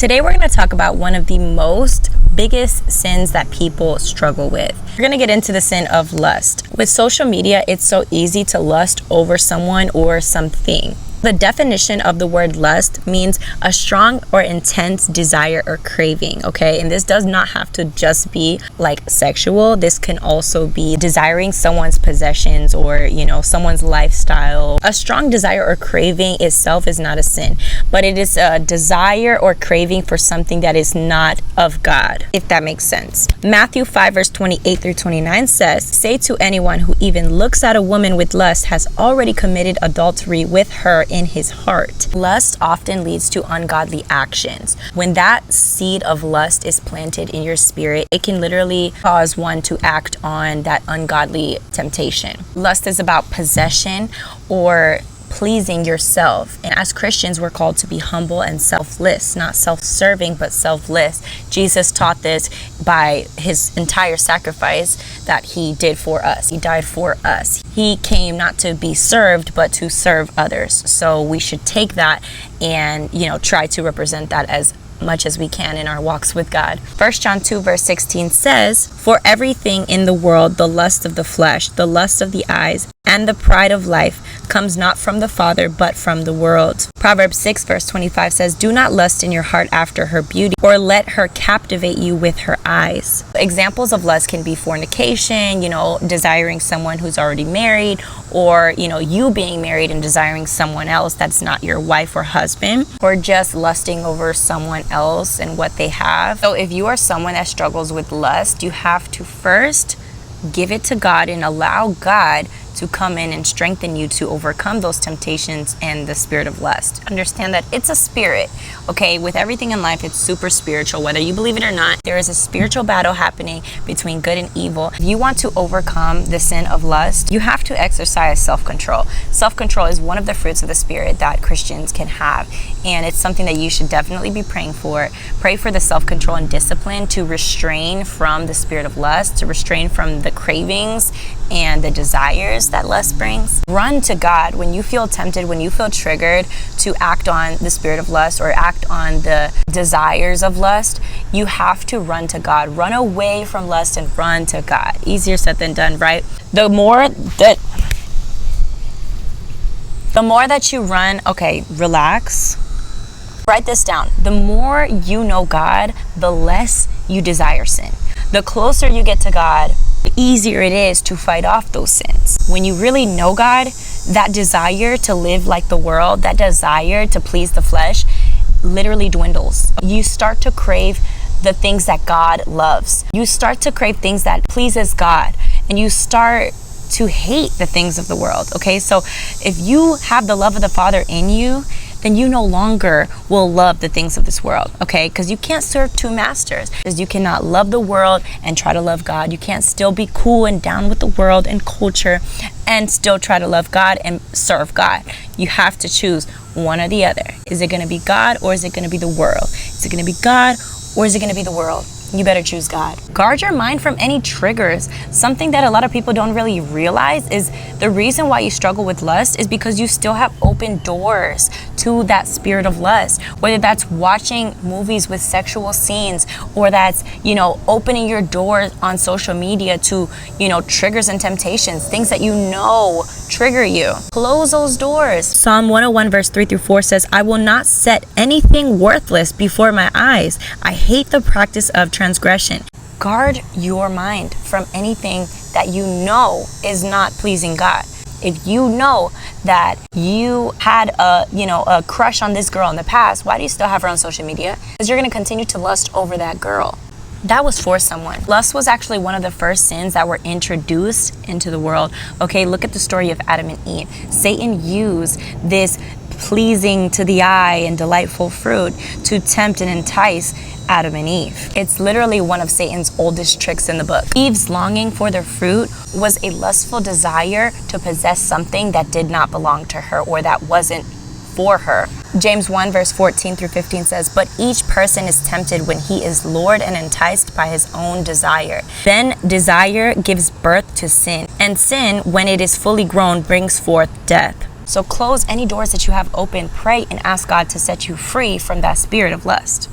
Today we're going to talk about one of the most biggest sins that people struggle with. We're going to get into the sin of lust. With social media, it's so easy to lust over someone or something. The definition of the word lust means a strong or intense desire or craving, okay? And this does not have to just be like sexual. This can also be desiring someone's possessions or, someone's lifestyle. A strong desire or craving itself is not a sin, but it is a desire or craving for something that is not of God, if that makes sense. Matthew 5 verse 28 through 29 says, "Say to anyone who even looks at a woman with lust has already committed adultery with her in his heart." Lust often leads to ungodly actions. When that seed of lust is planted in your spirit, it can literally cause one to act on that ungodly temptation. Lust is about possession or pleasing yourself. And as Christians, we're called to be humble and selfless, not self-serving, but selfless. Jesus taught this by his entire sacrifice that he did for us. He died for us. He came not to be served, but to serve others. So we should take that and, try to represent that as much as we can in our walks with God. 1 John 2 verse 16 says, "For everything in the world, the lust of the flesh, the lust of the eyes, and the pride of life comes not from the Father, but from the world." Proverbs 6 verse 25 says, "Do not lust in your heart after her beauty, or let her captivate you with her eyes." Examples of lust can be fornication, desiring someone who's already married, or, you being married and desiring someone else that's not your wife or husband, or just lusting over someone else and what they have. So if you are someone that struggles with lust, you have to first give it to God and allow God to come in and strengthen you to overcome those temptations and the spirit of lust. Understand that it's a spirit, okay? With everything in life, it's super spiritual. Whether you believe it or not, there is a spiritual battle happening between good and evil. If you want to overcome the sin of lust, you have to exercise self-control. Self-control is one of the fruits of the spirit that Christians can have, and it's something that you should definitely be praying for. Pray for the self-control and discipline to restrain from the spirit of lust, to restrain from the cravings and the desires that lust brings. Run to God when you feel tempted, when you feel triggered to act on the spirit of lust or act on the desires of lust. You have to run to God. Run away from lust and run to God. Easier said than done, right? The more that you run, okay, relax. Write this down. The more you know God, the less you desire sin. The closer you get to God, the easier it is to fight off those sins. When you really know God, that desire to live like the world, that desire to please the flesh, literally dwindles. You start to crave the things that God loves. You start to crave things that pleases God, and you start to hate the things of the world, okay? So if you have the love of the Father in you, then you no longer will love the things of this world, okay? Because you can't serve two masters. Because you cannot love the world and try to love God. You can't still be cool and down with the world and culture and still try to love God and serve God. You have to choose one or the other. Is it going to be God or is it going to be the world? Is it going to be God or is it going to be the world? You better choose God. Guard your mind from any triggers. Something that a lot of people don't really realize is the reason why you struggle with lust is because you still have open doors to that spirit of lust. Whether that's watching movies with sexual scenes, or that's, opening your door on social media to, triggers and temptations, things that trigger you. Close those doors. Psalm 101 verse 3 through 4 says, "I will not set anything worthless before my eyes. I hate the practice of transgression." Guard your mind from anything that is not pleasing God. If you know that you had a crush on this girl in the past, why do you still have her on social media? Because you're going to continue to lust over that girl. That was for someone. Lust was actually one of the first sins that were introduced into the world. Okay, look at the story of Adam and Eve. Satan used this pleasing to the eye and delightful fruit to tempt and entice Adam and Eve. It's literally one of Satan's oldest tricks in the book. Eve's longing for the fruit was a lustful desire to possess something that did not belong to her or that wasn't for her. James 1 verse 14 through 15 says, "But each person is tempted when he is lured and enticed by his own desire. Then desire gives birth to sin, and sin, when it is fully grown, brings forth death." So close any doors that you have open, pray and ask God to set you free from that spirit of lust.